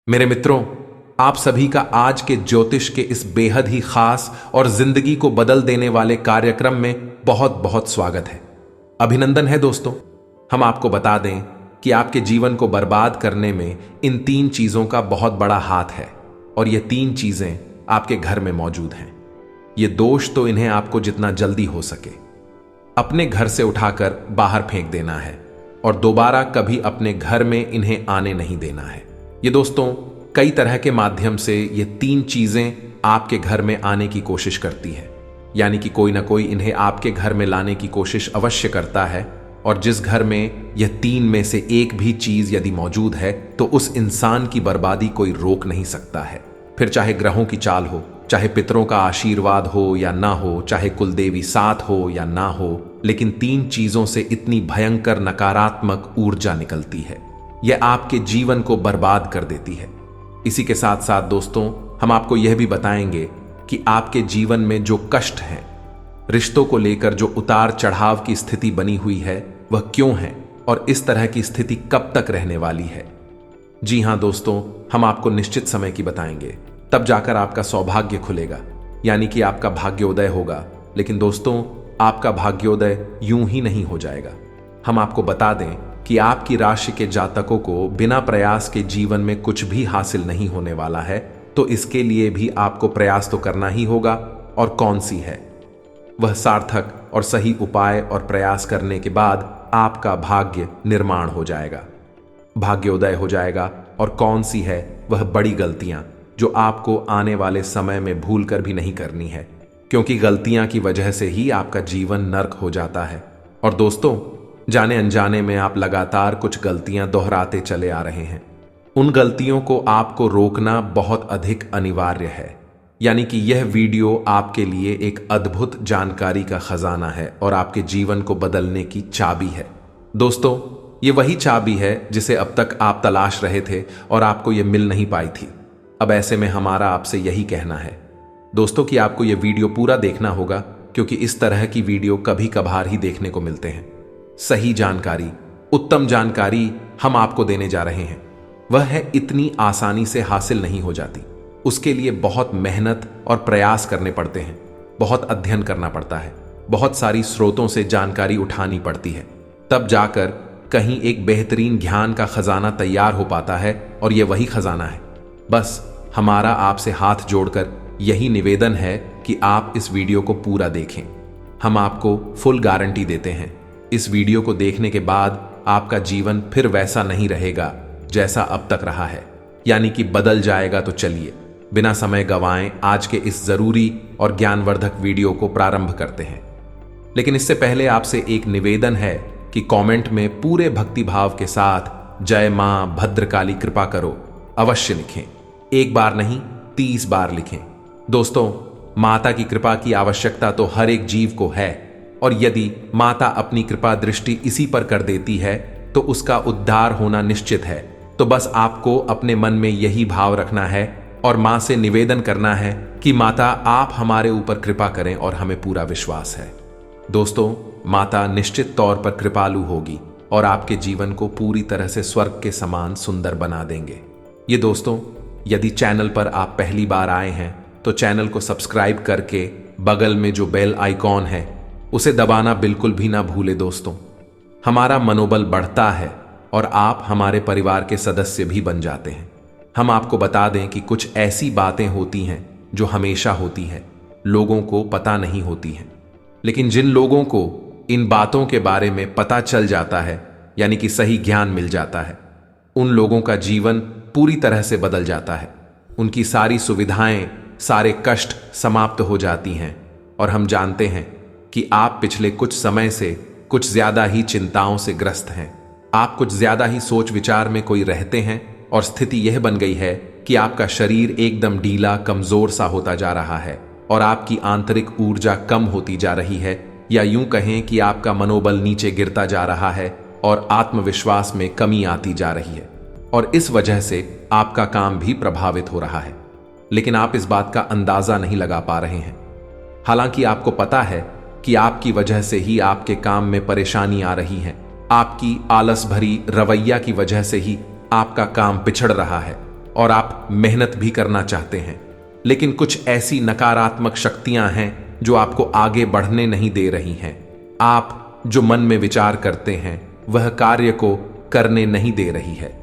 मेरे मित्रों, आप सभी का आज के ज्योतिष के इस बेहद ही खास और जिंदगी को बदल देने वाले कार्यक्रम में बहुत बहुत स्वागत है। अभिनंदन है दोस्तों। हम आपको बता दें कि आपके जीवन को बर्बाद करने में इन 3 चीजों का बहुत बड़ा हाथ है और ये 3 चीजें आपके घर में मौजूद हैं। ये दोष तो इन्हें आपको जितना जल्दी हो सके अपने घर से उठाकर बाहर फेंक देना है और दोबारा कभी अपने घर में इन्हें आने नहीं देना है। ये दोस्तों कई तरह के माध्यम से ये 3 चीजें आपके घर में आने की कोशिश करती है, यानी कि कोई ना कोई इन्हें आपके घर में लाने की कोशिश अवश्य करता है। और जिस घर में यह 3 में से एक भी चीज यदि मौजूद है तो उस इंसान की बर्बादी कोई रोक नहीं सकता है। फिर चाहे ग्रहों की चाल हो, चाहे पितरों का आशीर्वाद हो या ना हो, चाहे कुलदेवी साथ हो या ना हो, लेकिन 3 चीजों से इतनी भयंकर नकारात्मक ऊर्जा निकलती है, यह आपके जीवन को बर्बाद कर देती है। इसी के साथ साथ दोस्तों हम आपको यह भी बताएंगे कि आपके जीवन में जो कष्ट हैं, रिश्तों को लेकर जो उतार चढ़ाव की स्थिति बनी हुई है वह क्यों है और इस तरह की स्थिति कब तक रहने वाली है। जी हां दोस्तों, हम आपको निश्चित समय की बताएंगे, तब जाकर आपका सौभाग्य खुलेगा, यानी कि आपका भाग्योदय होगा। लेकिन दोस्तों आपका भाग्योदय यूं ही नहीं हो जाएगा। हम आपको बता दें कि आपकी राशि के जातकों को बिना प्रयास के जीवन में कुछ भी हासिल नहीं होने वाला है, तो इसके लिए भी आपको प्रयास तो करना ही होगा। और कौन सी है वह सार्थक और सही उपाय और प्रयास करने के बाद आपका भाग्य निर्माण हो जाएगा, भाग्योदय हो जाएगा। और कौन सी है वह बड़ी गलतियां जो आपको आने वाले समय में भूल कर भी नहीं करनी है, क्योंकि गलतियां की वजह से ही आपका जीवन नर्क हो जाता है। और दोस्तों जाने अनजाने में आप लगातार कुछ गलतियां दोहराते चले आ रहे हैं। उन गलतियों को आपको रोकना बहुत अधिक अनिवार्य है, यानी कि यह वीडियो आपके लिए एक अद्भुत जानकारी का खजाना है और आपके जीवन को बदलने की चाबी है। दोस्तों ये वही चाबी है जिसे अब तक आप तलाश रहे थे और आपको यह मिल नहीं पाई थी। अब ऐसे में हमारा आपसे यही कहना है दोस्तों कि आपको यह वीडियो पूरा देखना होगा, क्योंकि इस तरह की वीडियो कभी कभार ही देखने को मिलते हैं। सही जानकारी, उत्तम जानकारी हम आपको देने जा रहे हैं। वह है इतनी आसानी से हासिल नहीं हो जाती, उसके लिए बहुत मेहनत और प्रयास करने पड़ते हैं, बहुत अध्ययन करना पड़ता है, बहुत सारी स्रोतों से जानकारी उठानी पड़ती है, तब जाकर कहीं एक बेहतरीन ज्ञान का खजाना तैयार हो पाता है। और यह वही खजाना है। बस हमारा आपसे हाथ जोड़कर यही निवेदन है कि आप इस वीडियो को पूरा देखें। हम आपको फुल गारंटी देते हैं, इस वीडियो को देखने के बाद आपका जीवन फिर वैसा नहीं रहेगा जैसा अब तक रहा है, यानी कि बदल जाएगा। तो चलिए बिना समय गंवाएं आज के इस जरूरी और ज्ञानवर्धक वीडियो को प्रारंभ करते हैं। लेकिन इससे पहले आपसे एक निवेदन है कि कमेंट में पूरे भक्तिभाव के साथ जय मां भद्रकाली कृपा करो अवश्य लिखें। एक बार नहीं 30 बार लिखें। दोस्तों माता की कृपा की आवश्यकता तो हर एक जीव को है, और यदि माता अपनी कृपा दृष्टि इसी पर कर देती है तो उसका उद्धार होना निश्चित है। तो बस आपको अपने मन में यही भाव रखना है और मां से निवेदन करना है कि माता आप हमारे ऊपर कृपा करें, और हमें पूरा विश्वास है दोस्तों माता निश्चित तौर पर कृपालु होगी और आपके जीवन को पूरी तरह से स्वर्ग के समान सुंदर बना देंगे। ये दोस्तों यदि चैनल पर आप पहली बार आए हैं तो चैनल को सब्सक्राइब करके बगल में जो बेल आइकॉन है उसे दबाना बिल्कुल भी ना भूले। दोस्तों हमारा मनोबल बढ़ता है और आप हमारे परिवार के सदस्य भी बन जाते हैं। हम आपको बता दें कि कुछ ऐसी बातें होती हैं जो हमेशा होती है, लोगों को पता नहीं होती हैं, लेकिन जिन लोगों को इन बातों के बारे में पता चल जाता है, यानी कि सही ज्ञान मिल जाता है, उन लोगों का जीवन पूरी तरह से बदल जाता है। उनकी सारी सुविधाएं, सारे कष्ट समाप्त हो जाती हैं। और हम जानते हैं कि आप पिछले कुछ समय से कुछ ज्यादा ही चिंताओं से ग्रस्त हैं। आप कुछ ज्यादा ही सोच विचार में कोई रहते हैं और स्थिति यह बन गई है कि आपका शरीर एकदम ढीला कमजोर सा होता जा रहा है और आपकी आंतरिक ऊर्जा कम होती जा रही है, या यूं कहें कि आपका मनोबल नीचे गिरता जा रहा है और आत्मविश्वास में कमी आती जा रही है, और इस वजह से आपका काम भी प्रभावित हो रहा है। लेकिन आप इस बात का अंदाजा नहीं लगा पा रहे हैं। हालांकि आपको पता है कि आपकी वजह से ही आपके काम में परेशानी आ रही है, आपकी आलस भरी रवैया की वजह से ही आपका काम पिछड़ रहा है, और आप मेहनत भी करना चाहते हैं, लेकिन कुछ ऐसी नकारात्मक शक्तियां हैं जो आपको आगे बढ़ने नहीं दे रही हैं। आप जो मन में विचार करते हैं वह कार्य को करने नहीं दे रही है।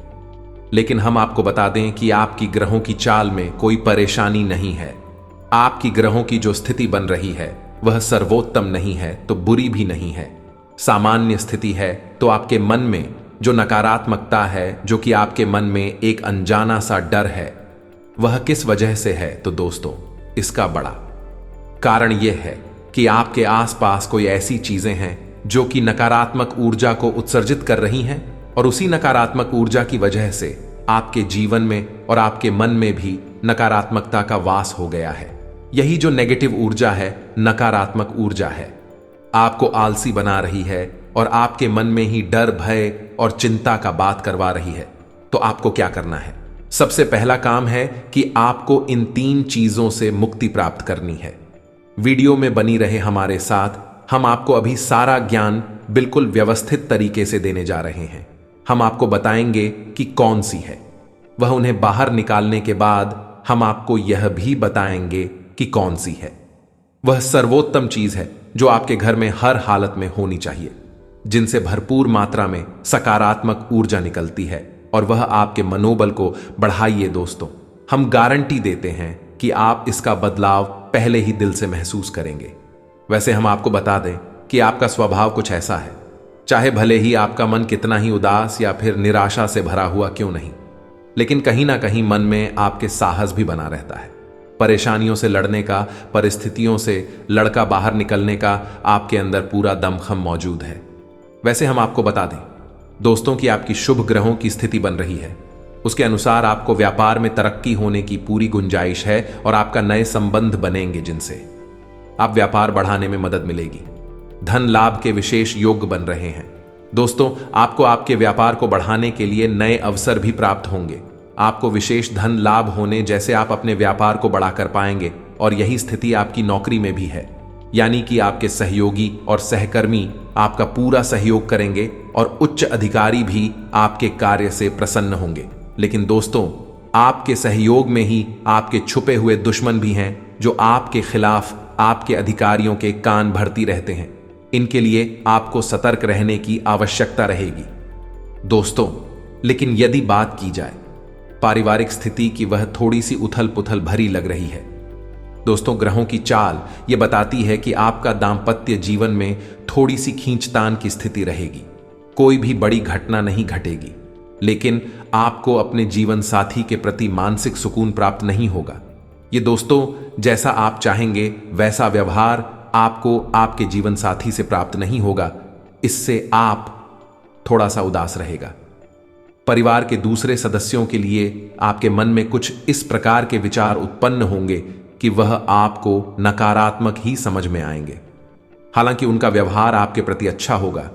लेकिन हम आपको बता दें कि आपकी ग्रहों की चाल में कोई परेशानी नहीं है। आपकी ग्रहों की जो स्थिति बन रही है वह सर्वोत्तम नहीं है तो बुरी भी नहीं है, सामान्य स्थिति है। तो आपके मन में जो नकारात्मकता है, जो कि आपके मन में एक अनजाना सा डर है, वह किस वजह से है? तो दोस्तों, इसका बड़ा कारण यह है कि आपके आसपास कोई ऐसी चीजें हैं जो कि नकारात्मक ऊर्जा को उत्सर्जित कर रही हैं, और उसी नकारात्मक ऊर्जा की वजह से आपके जीवन में और आपके मन में भी नकारात्मकता का वास हो गया है। यही जो नेगेटिव ऊर्जा है, नकारात्मक ऊर्जा है, आपको आलसी बना रही है और आपके मन में ही डर, भय और चिंता का बात करवा रही है। तो आपको क्या करना है? सबसे पहला काम है कि आपको इन 3 चीजों से मुक्ति प्राप्त करनी है। वीडियो में बनी रहे हमारे साथ, हम आपको अभी सारा ज्ञान बिल्कुल व्यवस्थित तरीके से देने जा रहे हैं। हम आपको बताएंगे कि कौन सी है, वह उन्हें बाहर निकालने के बाद हम आपको यह भी बताएंगे कि कौन सी है वह सर्वोत्तम चीज है जो आपके घर में हर हालत में होनी चाहिए, जिनसे भरपूर मात्रा में सकारात्मक ऊर्जा निकलती है और वह आपके मनोबल को बढ़ाइए। दोस्तों, हम गारंटी देते हैं कि आप इसका बदलाव पहले ही दिल से महसूस करेंगे। वैसे हम आपको बता दें कि आपका स्वभाव कुछ ऐसा है, चाहे भले ही आपका मन कितना ही उदास या फिर निराशा से भरा हुआ क्यों नहीं, लेकिन कहीं ना कहीं मन में आपके साहस भी बना रहता है। परेशानियों से लड़ने का, परिस्थितियों से लड़का बाहर निकलने का आपके अंदर पूरा दमखम मौजूद है। वैसे हम आपको बता दें दोस्तों कि आपकी शुभ ग्रहों की स्थिति बन रही है, उसके अनुसार आपको व्यापार में तरक्की होने की पूरी गुंजाइश है और आपका नए संबंध बनेंगे जिनसे आप व्यापार बढ़ाने में मदद मिलेगी। धन लाभ के विशेष योग बन रहे हैं। दोस्तों, आपको आपके व्यापार को बढ़ाने के लिए नए अवसर भी प्राप्त होंगे। आपको विशेष धन लाभ होने जैसे आप अपने व्यापार को बढ़ा कर पाएंगे, और यही स्थिति आपकी नौकरी में भी है, यानी कि आपके सहयोगी और सहकर्मी आपका पूरा सहयोग करेंगे और उच्च अधिकारी भी आपके कार्य से प्रसन्न होंगे। लेकिन दोस्तों, आपके सहयोग में ही आपके छुपे हुए दुश्मन भी हैं जो आपके खिलाफ आपके अधिकारियों के कान भरती रहते हैं। इनके लिए आपको सतर्क रहने की आवश्यकता रहेगी। दोस्तों, लेकिन यदि बात की जाए पारिवारिक स्थिति की, वह थोड़ी सी उथल पुथल भरी लग रही है। दोस्तों, ग्रहों की चाल यह बताती है कि आपका दांपत्य जीवन में थोड़ी सी खींचतान की स्थिति रहेगी। कोई भी बड़ी घटना नहीं घटेगी, लेकिन आपको अपने जीवन साथी के प्रति मानसिक सुकून प्राप्त नहीं होगा। ये दोस्तों, जैसा आप चाहेंगे वैसा व्यवहार आपको आपके जीवन साथी से प्राप्त नहीं होगा। इससे आप थोड़ा सा उदास रहेगा। परिवार के दूसरे सदस्यों के लिए आपके मन में कुछ इस प्रकार के विचार उत्पन्न होंगे कि वह आपको नकारात्मक ही समझ में आएंगे। हालांकि उनका व्यवहार आपके प्रति अच्छा होगा,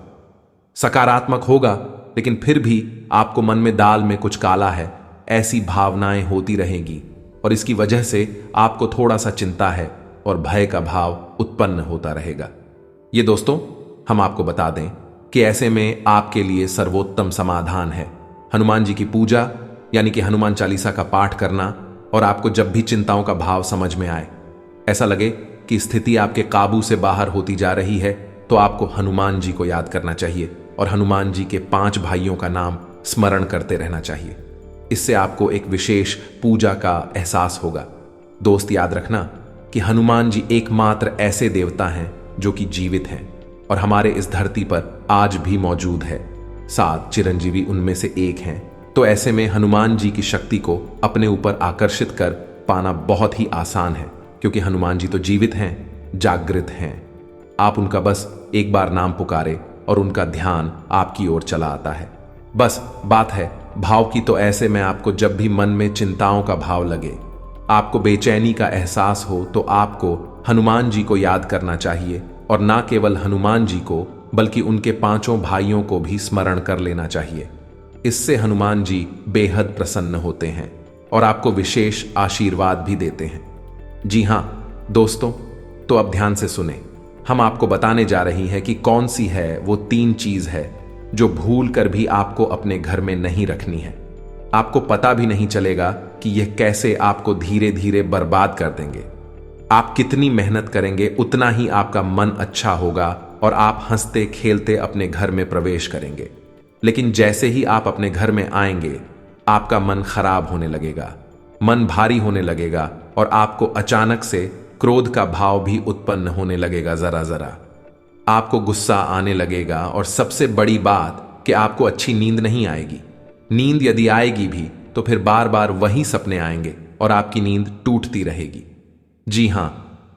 सकारात्मक होगा, लेकिन फिर भी आपको मन में दाल में कुछ काला है, ऐसी भावनाएं होती रहेंगी और इसकी वजह से आपको थोड़ा सा चिंता है और भय का भाव उत्पन्न होता रहेगा। ये दोस्तों, हम आपको बता दें कि ऐसे में आपके लिए सर्वोत्तम समाधान है हनुमान जी की पूजा, यानी कि हनुमान चालीसा का पाठ करना। और आपको जब भी चिंताओं का भाव समझ में आए, ऐसा लगे कि स्थिति आपके काबू से बाहर होती जा रही है, तो आपको हनुमान जी को याद करना चाहिए और हनुमान जी के 5 भाइयों का नाम स्मरण करते रहना चाहिए। इससे आपको एक विशेष पूजा का एहसास होगा। दोस्त, याद रखना कि हनुमान जी एकमात्र ऐसे देवता हैं जो कि जीवित हैं और हमारे इस धरती पर आज भी मौजूद है। 7 चिरंजीवी उनमें से एक हैं। तो ऐसे में हनुमान जी की शक्ति को अपने ऊपर आकर्षित कर पाना बहुत ही आसान है, क्योंकि हनुमान जी तो जीवित हैं, जागृत हैं। आप उनका बस एक बार नाम पुकारे और उनका ध्यान आपकी ओर चला आता है। बस बात है भाव की। तो ऐसे में आपको जब भी मन में चिंताओं का भाव लगे, आपको बेचैनी का एहसास हो, तो आपको हनुमान जी को याद करना चाहिए। और ना केवल हनुमान जी को, बल्कि उनके 5 भाइयों को भी स्मरण कर लेना चाहिए। इससे हनुमान जी बेहद प्रसन्न होते हैं और आपको विशेष आशीर्वाद भी देते हैं। जी हां दोस्तों, तो अब ध्यान से सुने। हम आपको बताने जा रही हैं कि कौन सी है वो 3 चीज है जो भूल कर भी आपको अपने घर में नहीं रखनी है। आपको पता भी नहीं चलेगा कि यह कैसे आपको धीरे धीरे बर्बाद कर देंगे। आप कितनी मेहनत करेंगे उतना ही आपका मन अच्छा होगा और आप हंसते खेलते अपने घर में प्रवेश करेंगे। लेकिन जैसे ही आप अपने घर में आएंगे, आपका मन खराब होने लगेगा, मन भारी होने लगेगा और आपको अचानक से क्रोध का भाव भी उत्पन्न होने लगेगा। जरा जरा आपको गुस्सा आने लगेगा और सबसे बड़ी बात कि आपको अच्छी नींद नहीं आएगी। नींद यदि आएगी भी तो फिर बार बार वही सपने आएंगे और आपकी नींद टूटती रहेगी। जी हां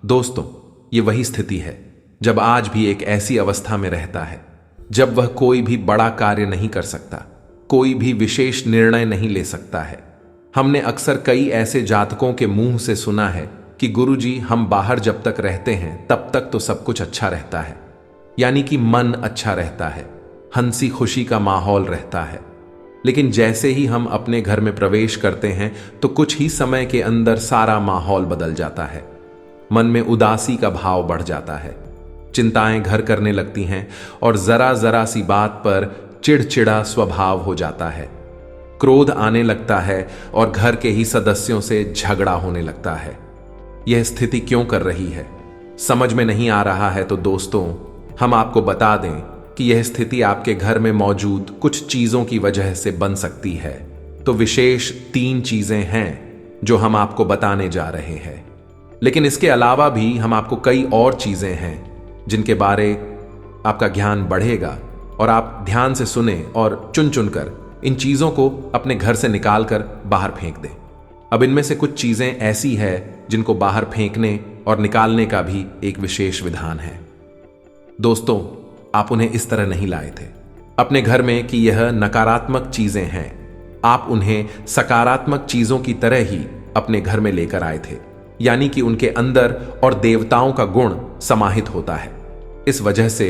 दोस्तों, ये वही स्थिति है जब आज भी एक ऐसी अवस्था में रहता है जब वह कोई भी बड़ा कार्य नहीं कर सकता, कोई भी विशेष निर्णय नहीं ले सकता है। हमने अक्सर कई ऐसे जातकों के मुंह से सुना है कि गुरुजी, हम बाहर जब तक रहते हैं तब तक तो सब कुछ अच्छा रहता है, यानी कि मन अच्छा रहता है, हंसी खुशी का माहौल रहता है। लेकिन जैसे ही हम अपने घर में प्रवेश करते हैं तो कुछ ही समय के अंदर सारा माहौल बदल जाता है। मन में उदासी का भाव बढ़ जाता है, चिंताएं घर करने लगती हैं और जरा जरा सी बात पर चिड़चिड़ा स्वभाव हो जाता है। क्रोध आने लगता है और घर के ही सदस्यों से झगड़ा होने लगता है। यह स्थिति क्यों कर रही है, समझ में नहीं आ रहा है तो दोस्तों, हम आपको बता दें कि यह स्थिति आपके घर में मौजूद कुछ चीजों की वजह से बन सकती है। तो विशेष 3 चीजें हैं जो हम आपको बताने जा रहे हैं। लेकिन इसके अलावा भी हम आपको कई और चीजें हैं जिनके बारे आपका ज्ञान बढ़ेगा और आप ध्यान से सुने और चुन चुन कर इन चीजों को अपने घर से निकाल कर बाहर फेंक दें। अब इनमें से कुछ चीजें ऐसी है जिनको बाहर फेंकने और निकालने का भी एक विशेष विधान है। दोस्तों, आप उन्हें इस तरह नहीं लाए थे अपने घर में कि यह नकारात्मक चीजें हैं। आप उन्हें सकारात्मक चीजों की तरह ही अपने घर में लेकर आए थे, यानी कि उनके अंदर और देवताओं का गुण समाहित होता है। इस वजह से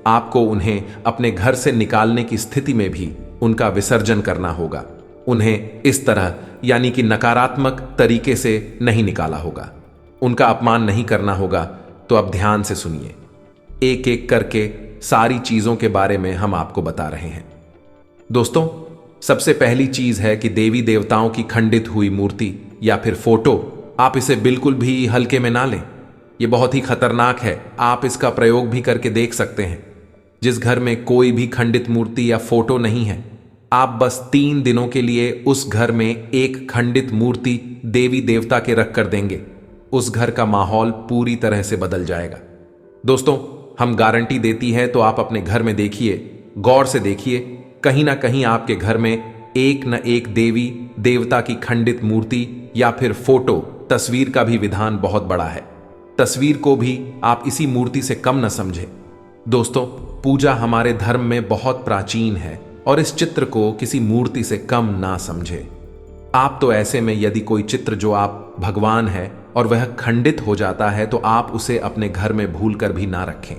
आपको उन्हें अपने घर से निकालने की स्थिति में भी उनका विसर्जन करना होगा। उन्हें इस तरह यानी कि नकारात्मक तरीके से नहीं निकाला होगा, उनका अपमान नहीं करना होगा। तो अब ध्यान से सुनिए, एक एक करके सारी चीजों के बारे में हम आपको बता रहे हैं। दोस्तों, सबसे पहली चीज है कि देवी देवताओं की खंडित हुई मूर्ति या फिर फोटो, आप इसे बिल्कुल भी हल्के में ना लें। यह बहुत ही खतरनाक है। आप इसका प्रयोग भी करके देख सकते हैं। जिस घर में कोई भी खंडित मूर्ति या फोटो नहीं है, आप बस 3 दिनों के लिए उस घर में एक खंडित मूर्ति देवी देवता के रख कर देंगे, उस घर का माहौल पूरी तरह से बदल जाएगा। दोस्तों, हम गारंटी देती है, तो आप अपने घर में देखिए, गौर से देखिए, कहीं ना कहीं आपके घर में एक न एक देवी देवता की खंडित मूर्ति या फिर फोटो, तस्वीर का भी विधान बहुत बड़ा है। तस्वीर को भी आप इसी मूर्ति से कम न समझे। दोस्तों, पूजा हमारे धर्म में बहुत प्राचीन है और इस चित्र को किसी मूर्ति से कम ना समझे। आप तो ऐसे में यदि कोई चित्र जो आप भगवान है और वह खंडित हो जाता है तो आप उसे अपने घर में भूल कर भी ना रखें।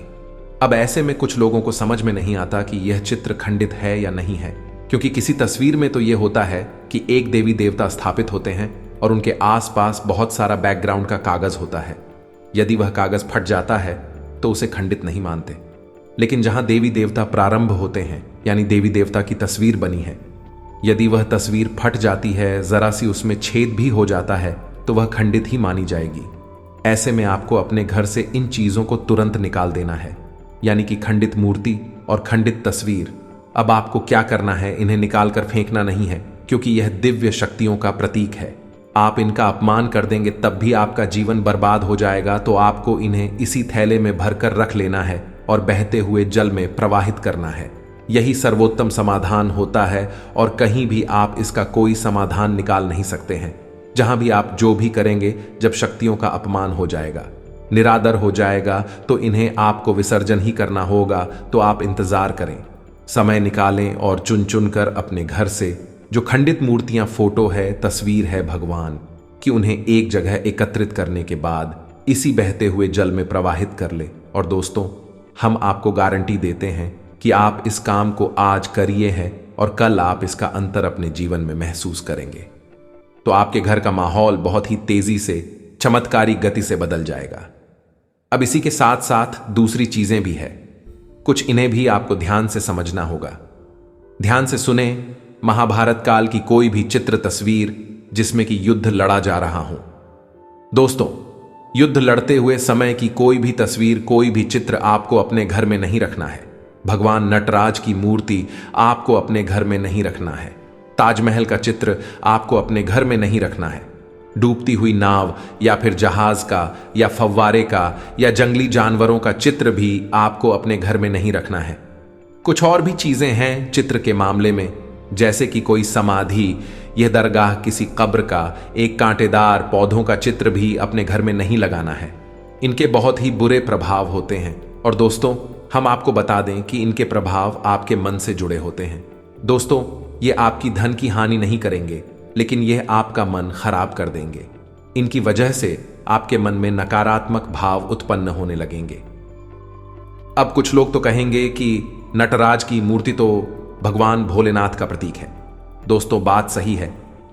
अब ऐसे में कुछ लोगों को समझ में नहीं आता कि यह चित्र खंडित है या नहीं है, क्योंकि किसी तस्वीर में तो यह होता है कि एक देवी देवता स्थापित होते हैं और उनके आसपास बहुत सारा बैकग्राउंड का कागज होता है। यदि वह कागज फट जाता है तो उसे खंडित नहीं मानते। लेकिन जहां देवी देवता प्रारंभ होते हैं, यानी देवी देवता की तस्वीर बनी है, यदि वह तस्वीर फट जाती है, जरा सी उसमें छेद भी हो जाता है, तो वह खंडित ही मानी जाएगी। ऐसे में आपको अपने घर से इन चीजों को तुरंत निकाल देना है, यानी कि खंडित मूर्ति और खंडित तस्वीर। अब आपको क्या करना है, इन्हें निकालकर फेंकना नहीं है, क्योंकि यह दिव्य शक्तियों का प्रतीक है। आप इनका अपमान कर देंगे तब भी आपका जीवन बर्बाद हो जाएगा। तो आपको इन्हें इसी थैले में भरकर रख लेना है और बहते हुए जल में प्रवाहित करना है। यही सर्वोत्तम समाधान होता है और कहीं भी आप इसका कोई समाधान निकाल नहीं सकते हैं। जहां भी आप जो भी करेंगे, जब शक्तियों का अपमान हो जाएगा, निरादर हो जाएगा, तो इन्हें आपको विसर्जन ही करना होगा। तो आप इंतजार करें, समय निकालें और चुन चुन कर अपने घर से जो खंडित मूर्तियां, फोटो है, तस्वीर है भगवान कि उन्हें एक जगह एकत्रित करने के बाद इसी बहते हुए जल में प्रवाहित कर ले। और दोस्तों, हम आपको गारंटी देते हैं कि आप इस काम को आज करिए हैं और कल आप इसका अंतर अपने जीवन में महसूस करेंगे। तो आपके घर का माहौल बहुत ही तेजी से, चमत्कारी गति से बदल जाएगा। अब इसी के साथ साथ दूसरी चीजें भी है, कुछ इन्हें भी आपको ध्यान से समझना होगा। ध्यान से सुने महाभारत काल की कोई भी चित्र तस्वीर जिसमें कि युद्ध लड़ा जा रहा हो। दोस्तों, युद्ध लड़ते हुए समय की कोई भी तस्वीर, कोई भी चित्र आपको अपने घर में नहीं रखना है। भगवान नटराज की मूर्ति आपको अपने घर में नहीं रखना है। ताजमहल का चित्र आपको अपने घर में नहीं रखना है। डूबती हुई नाव या फिर जहाज का या फव्वारे का या जंगली जानवरों का चित्र भी आपको अपने घर में नहीं रखना है। कुछ और भी चीजें हैं चित्र के मामले में, जैसे कि कोई समाधि, यह दरगाह किसी कब्र का, एक कांटेदार पौधों का चित्र भी अपने घर में नहीं लगाना है। इनके बहुत ही बुरे प्रभाव होते हैं और दोस्तों, हम आपको बता दें कि इनके प्रभाव आपके मन से जुड़े होते हैं। दोस्तों, ये आपकी धन की हानि नहीं करेंगे, लेकिन यह आपका मन खराब कर देंगे। इनकी वजह से आपके मन में नकारात्मक भाव उत्पन्न होने लगेंगे। अब कुछ लोग तो कहेंगे कि नटराज की मूर्ति तो भगवान भोलेनाथ का प्रतीक है। दोस्तों, बात सही है,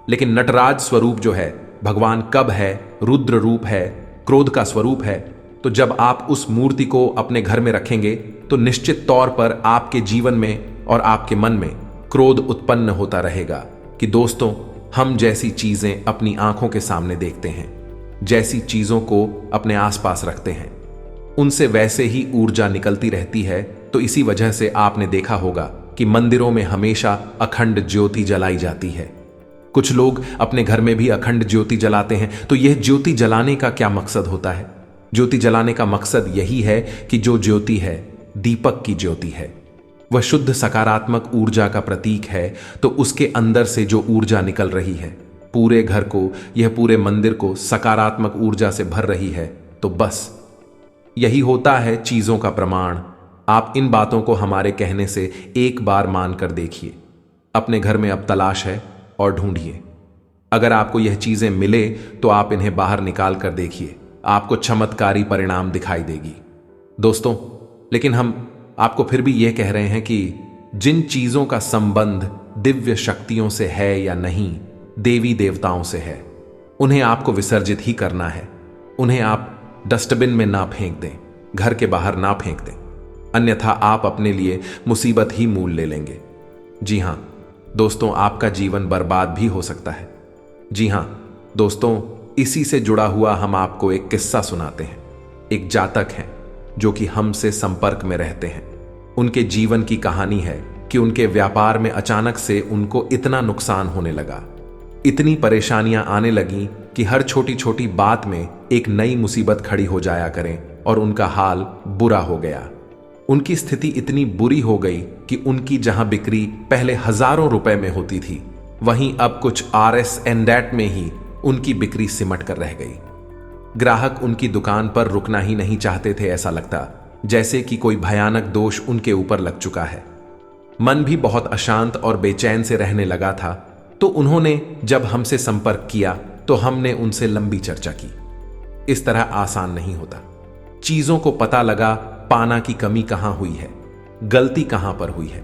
लेकिन नटराज स्वरूप जो है भगवान कब है, रुद्र रूप है, क्रोध का स्वरूप है। तो जब आप उस मूर्ति को अपने घर में रखेंगे तो निश्चित तौर पर आपके जीवन में और आपके मन में क्रोध उत्पन्न होता रहेगा कि दोस्तों, हम जैसी चीजें अपनी आंखों के सामने देखते हैं, जैसी चीजों को अपने आसपास रखते हैं, उनसे वैसे ही ऊर्जा निकलती रहती है। तो इसी वजह से आपने देखा होगा कि मंदिरों में हमेशा अखंड ज्योति जलाई जाती है। कुछ लोग अपने घर में भी अखंड ज्योति जलाते हैं। तो यह ज्योति जलाने का क्या मकसद होता है? ज्योति जलाने का मकसद यही है कि जो ज्योति है दीपक की ज्योति है, वह शुद्ध सकारात्मक ऊर्जा का प्रतीक है। तो उसके अंदर से जो ऊर्जा निकल रही है पूरे घर को, यह पूरे मंदिर को सकारात्मक ऊर्जा से भर रही है। तो बस यही होता है चीजों का प्रमाण। आप इन बातों को हमारे कहने से एक बार मानकर देखिए। अपने घर में अब तलाश है और ढूंढिए। अगर आपको यह चीजें मिले तो आप इन्हें बाहर निकाल कर देखिए, आपको चमत्कारी परिणाम दिखाई देगी। दोस्तों, लेकिन हम आपको फिर भी यह कह रहे हैं कि जिन चीजों का संबंध दिव्य शक्तियों से है या नहीं, देवी देवताओं से है, उन्हें आपको विसर्जित ही करना है। उन्हें आप डस्टबिन में ना फेंक दें, घर के बाहर ना फेंक दें, अन्यथा आप अपने लिए मुसीबत ही मूल ले लेंगे। जी हां दोस्तों, आपका जीवन बर्बाद भी हो सकता है। जी हां दोस्तों, इसी से जुड़ा हुआ हम आपको एक किस्सा सुनाते हैं। एक जातक हैं जो कि हमसे संपर्क में रहते हैं। उनके जीवन की कहानी है कि उनके व्यापार में अचानक से उनको इतना नुकसान होने लगा, इतनी परेशानियां आने लगी कि हर छोटी छोटी बात में एक नई मुसीबत खड़ी हो जाया करें और उनका हाल बुरा हो गया। उनकी स्थिति इतनी बुरी हो गई कि उनकी जहां बिक्री पहले हजारों रुपए में होती थी, वहीं अब कुछ RS and that में ही उनकी बिक्री सिमट कर रह गई। ग्राहक उनकी दुकान पर रुकना ही नहीं चाहते थे। ऐसा लगता जैसे कि कोई भयानक दोष उनके ऊपर लग चुका है। मन भी बहुत अशांत और बेचैन से रहने लगा था। तो उन्होंने जब हमसे संपर्क किया तो हमने उनसे लंबी चर्चा की। इस तरह आसान नहीं होता। चीजों को पता लगा पाना की कमी कहां हुई है, गलती कहां पर हुई है।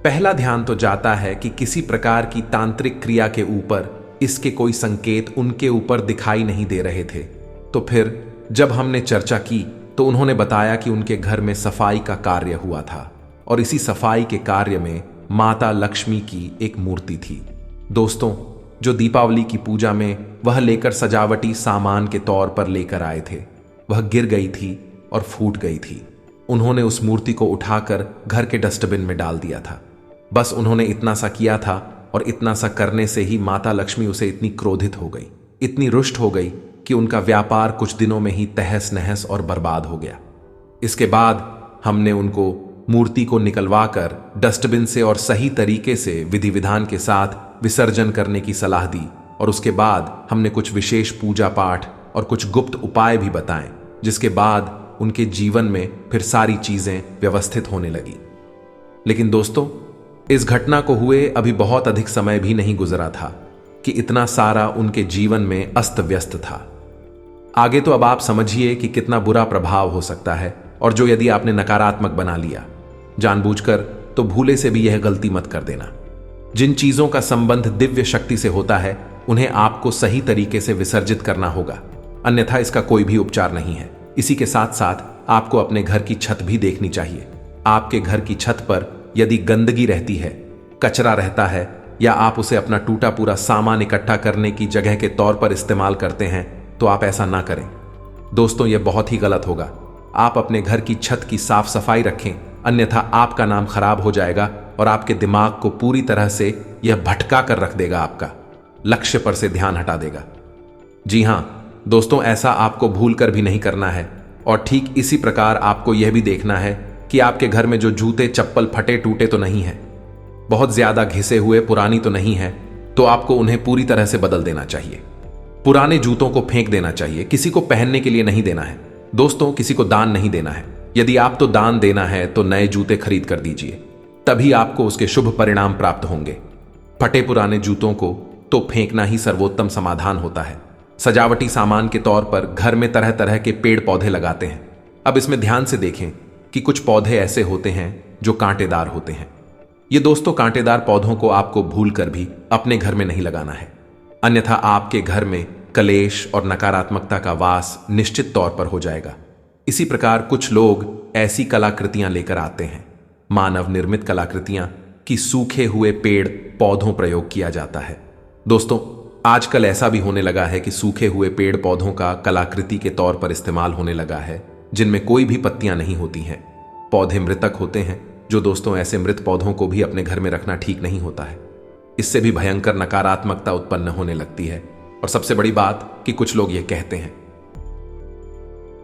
पहला ध्यान तो जाता है कि किसी प्रकार की तांत्रिक क्रिया के ऊपर इसके कोई संकेत उनके ऊपर दिखाई नहीं दे रहे थे। तो फिर जब हमने चर्चा की तो उन्होंने बताया कि उनके घर में सफाई का कार्य हुआ था और इसी सफाई के कार्य में माता लक्ष्मी की एक मूर्ति थी। दोस्तों, जो दीपावली की पूजा में वह लेकर सजावटी सामान के तौर पर लेकर आए थे, वह गिर गई थी और फूट गई थी। उन्होंने उस मूर्ति को उठाकर घर के डस्टबिन में डाल दिया था। बस उन्होंने इतना सा किया था और इतना सा करने से ही माता लक्ष्मी उसे इतनी क्रोधित हो गई, इतनी रुष्ट हो गई कि उनका व्यापार कुछ दिनों में ही तहस नहस और बर्बाद हो गया। इसके बाद हमने उनको मूर्ति को निकलवाकर डस्टबिन से और सही तरीके से विधि विधान के साथ विसर्जन करने की सलाह दी और उसके बाद हमने कुछ विशेष पूजा पाठ और कुछ गुप्त उपाय भी बताएं, जिसके बाद उनके जीवन में फिर सारी चीजें व्यवस्थित होने लगी। लेकिन दोस्तों, इस घटना को हुए अभी बहुत अधिक समय भी नहीं गुजरा था कि इतना सारा उनके जीवन में अस्त व्यस्त था। आगे तो अब आप समझिए कि कितना बुरा प्रभाव हो सकता है, और जो यदि आपने नकारात्मक बना लिया जानबूझकर, तो भूले से भी यह गलती मत कर देना। जिन चीजों का संबंध दिव्य शक्ति से होता है उन्हें आपको सही तरीके से विसर्जित करना होगा, अन्यथा इसका कोई भी उपचार नहीं है। इसी के साथ साथ आपको अपने घर की छत भी देखनी चाहिए। आपके घर की छत पर यदि गंदगी रहती है, कचरा रहता है, या आप उसे अपना टूटा पूरा सामान इकट्ठा करने की जगह के तौर पर इस्तेमाल करते हैं तो आप ऐसा ना करें। दोस्तों, यह बहुत ही गलत होगा। आप अपने घर की छत की साफ सफाई रखें, अन्यथा आपका नाम खराब हो जाएगा और आपके दिमाग को पूरी तरह से यह भटका कर रख देगा, आपका लक्ष्य पर से ध्यान हटा देगा। जी हां दोस्तों, ऐसा आपको भूल कर भी नहीं करना है। और ठीक इसी प्रकार आपको यह भी देखना है कि आपके घर में जो जूते चप्पल फटे टूटे तो नहीं है, बहुत ज्यादा घिसे हुए पुरानी तो नहीं है, तो आपको उन्हें पूरी तरह से बदल देना चाहिए। पुराने जूतों को फेंक देना चाहिए, किसी को पहनने के लिए नहीं देना है। दोस्तों, किसी को दान नहीं देना है। यदि आप तो दान देना है तो नए जूते खरीद कर दीजिए, तभी आपको उसके शुभ परिणाम प्राप्त होंगे। फटे पुराने जूतों को तो फेंकना ही सर्वोत्तम समाधान होता है। सजावटी सामान के तौर पर घर में तरह तरह के पेड़ पौधे लगाते हैं। अब इसमें ध्यान से देखें कि कुछ पौधे ऐसे होते हैं जो कांटेदार होते हैं। ये दोस्तों, कांटेदार पौधों को आपको भूल कर भी अपने घर में नहीं लगाना है, अन्यथा आपके घर में कलेश और नकारात्मकता का वास निश्चित तौर पर हो जाएगा। इसी प्रकार कुछ लोग ऐसी कलाकृतियां लेकर आते हैं, मानव निर्मित कलाकृतियां, कि सूखे हुए पेड़ पौधों प्रयोग किया जाता है। दोस्तों, आजकल ऐसा भी होने लगा है कि सूखे हुए पेड़ पौधों का कलाकृति के तौर पर इस्तेमाल होने लगा है, जिनमें कोई भी पत्तियां नहीं होती हैं। पौधे मृतक होते हैं, जो दोस्तों ऐसे मृत पौधों को भी अपने घर में रखना ठीक नहीं होता है। इससे भी भयंकर नकारात्मकता उत्पन्न होने लगती है। और सबसे बड़ी बात कि कुछ लोग ये कहते हैं,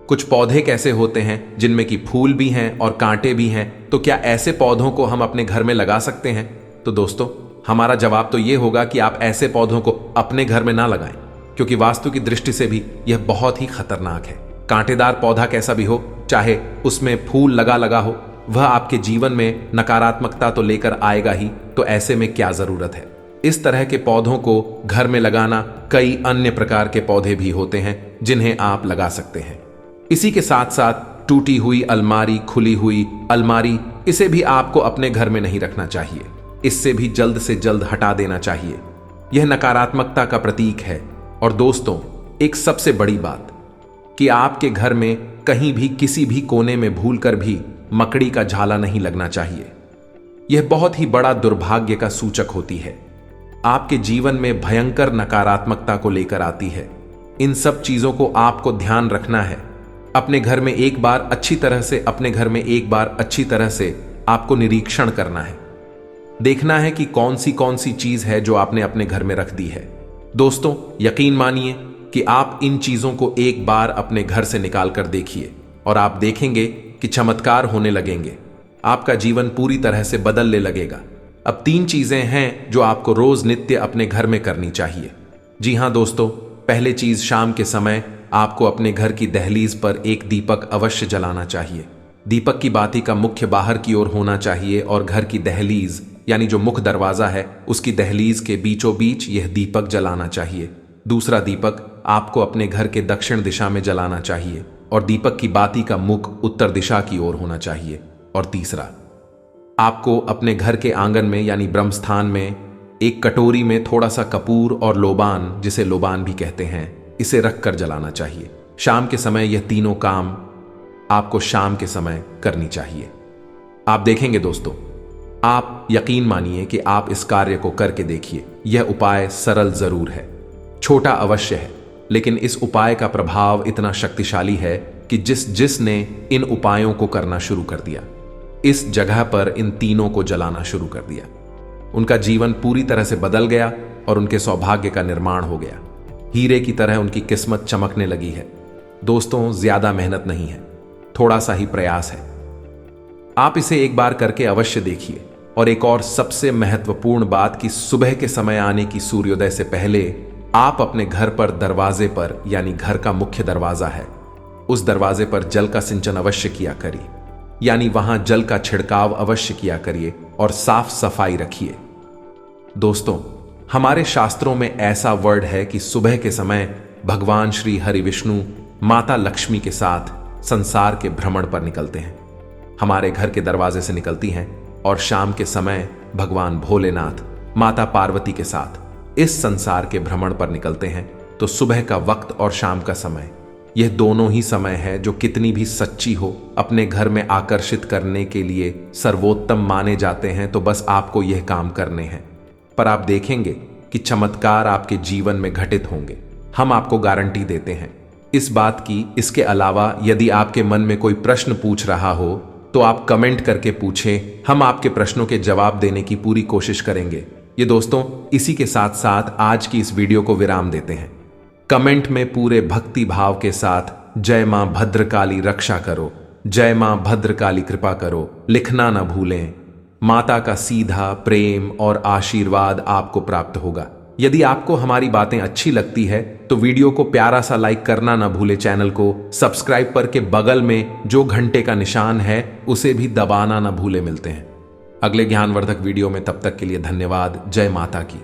कुछ पौधे कैसे होते हैं जिनमें कि फूल भी हैं और कांटे भी हैं, तो क्या ऐसे पौधों को हम अपने घर में लगा सकते हैं? तो दोस्तों, हमारा जवाब तो यह होगा कि आप ऐसे पौधों को अपने घर में ना लगाएं, क्योंकि वास्तु की दृष्टि से भी यह बहुत ही खतरनाक है। कांटेदार पौधा कैसा भी हो, चाहे उसमें फूल लगा लगा हो, वह आपके जीवन में नकारात्मकता तो लेकर आएगा ही, तो ऐसे में क्या जरूरत है? इस तरह के पौधों को घर में लगाना, कई अन्य प्रकार के पौधे भी होते हैं जिन्हें आप लगा सकते हैं। इसी के साथ साथ टूटी हुई अलमारी, खुली हुई अलमारी, इसे भी आपको अपने घर में नहीं रखना चाहिए। इससे भी जल्द से जल्द हटा देना चाहिए। यह नकारात्मकता का प्रतीक है। और दोस्तों, एक सबसे बड़ी बात कि आपके घर में कहीं भी किसी भी कोने में भूलकर भी मकड़ी का झाला नहीं लगना चाहिए। यह बहुत ही बड़ा दुर्भाग्य का सूचक होती है, आपके जीवन में भयंकर नकारात्मकता को लेकर आती है। इन सब चीजों को आपको ध्यान रखना है। अपने घर में एक बार अच्छी तरह से आपको निरीक्षण करना है, देखना है कि कौन सी चीज है जो आपने अपने घर में रख दी है। दोस्तों, यकीन मानिए कि आप इन चीजों को एक बार अपने घर से निकाल कर देखिए और आप देखेंगे कि चमत्कार होने लगेंगे। आपका जीवन पूरी तरह से बदलने लगेगा। अब 3 चीजें हैं जो आपको रोज नित्य अपने घर में करनी चाहिए। जी हां दोस्तों, पहले चीज, शाम के समय आपको अपने घर की दहलीज पर एक दीपक अवश्य जलाना चाहिए। दीपक की बाती का मुख्य बाहर की ओर होना चाहिए और घर की दहलीज यानी जो मुख्य दरवाजा है उसकी दहलीज के बीचों बीच यह दीपक जलाना चाहिए। दूसरा दीपक आपको अपने घर के दक्षिण दिशा में जलाना चाहिए और दीपक की बाती का मुख उत्तर दिशा की ओर होना चाहिए। और तीसरा, आपको अपने घर के आंगन में यानी ब्रह्मस्थान में एक कटोरी में थोड़ा सा कपूर और लोबान, जिसे लोबान भी कहते हैं, इसे रखकर जलाना चाहिए। शाम के समय यह तीनों काम आपको शाम के समय करनी चाहिए। आप देखेंगे दोस्तों, आप यकीन मानिए कि आप इस कार्य को करके देखिए। यह उपाय सरल जरूर है, छोटा अवश्य है, लेकिन इस उपाय का प्रभाव इतना शक्तिशाली है कि जिसने इन उपायों को करना शुरू कर दिया, इस जगह पर इन तीनों को जलाना शुरू कर दिया, उनका जीवन पूरी तरह से बदल गया और उनके सौभाग्य का निर्माण हो गया। हीरे की तरह उनकी किस्मत चमकने लगी है। दोस्तों, ज्यादा मेहनत नहीं है, थोड़ा सा ही प्रयास है। आप इसे एक बार करके अवश्य देखिए। और एक और सबसे महत्वपूर्ण बात कि सुबह के समय आने की सूर्योदय से पहले आप अपने घर पर दरवाजे पर, यानी घर का मुख्य दरवाजा है, उस दरवाजे पर जल का सिंचन अवश्य किया करिए, यानी वहां जल का छिड़काव अवश्य किया करिए और साफ सफाई रखिए। दोस्तों, हमारे शास्त्रों में ऐसा वर्ड है कि सुबह के समय भगवान श्री हरि विष्णु माता लक्ष्मी के साथ संसार के भ्रमण पर निकलते हैं। हमारे घर के दरवाजे से निकलती हैं और शाम के समय भगवान भोलेनाथ माता पार्वती के साथ इस संसार के भ्रमण पर निकलते हैं। तो सुबह का वक्त और शाम का समय, यह दोनों ही समय है जो कितनी भी सच्ची हो, अपने घर में आकर्षित करने के लिए सर्वोत्तम माने जाते हैं। तो बस आपको यह काम करने हैं। पर आप देखेंगे कि चमत्कार आपके जीवन में घटित होंगे। हम आपको गारंटी देते हैं इस बात की। इसके अलावा यदि आपके मन में कोई प्रश्न पूछ रहा हो तो आप कमेंट करके पूछें, हम आपके प्रश्नों के जवाब देने की पूरी कोशिश करेंगे। ये दोस्तों, इसी के साथ साथ आज की इस वीडियो को विराम देते हैं। कमेंट में पूरे भक्ति भाव के साथ जय मां भद्रकाली रक्षा करो, जय मां भद्रकाली कृपा करो लिखना ना भूलें। माता का सीधा प्रेम और आशीर्वाद आपको प्राप्त होगा। यदि आपको हमारी बातें अच्छी लगती है तो वीडियो को प्यारा सा लाइक करना ना भूले, चैनल को सब्सक्राइब करके बगल में जो घंटे का निशान है उसे भी दबाना ना भूले। मिलते हैं अगले ज्ञानवर्धक वीडियो में, तब तक के लिए धन्यवाद। जय माता की।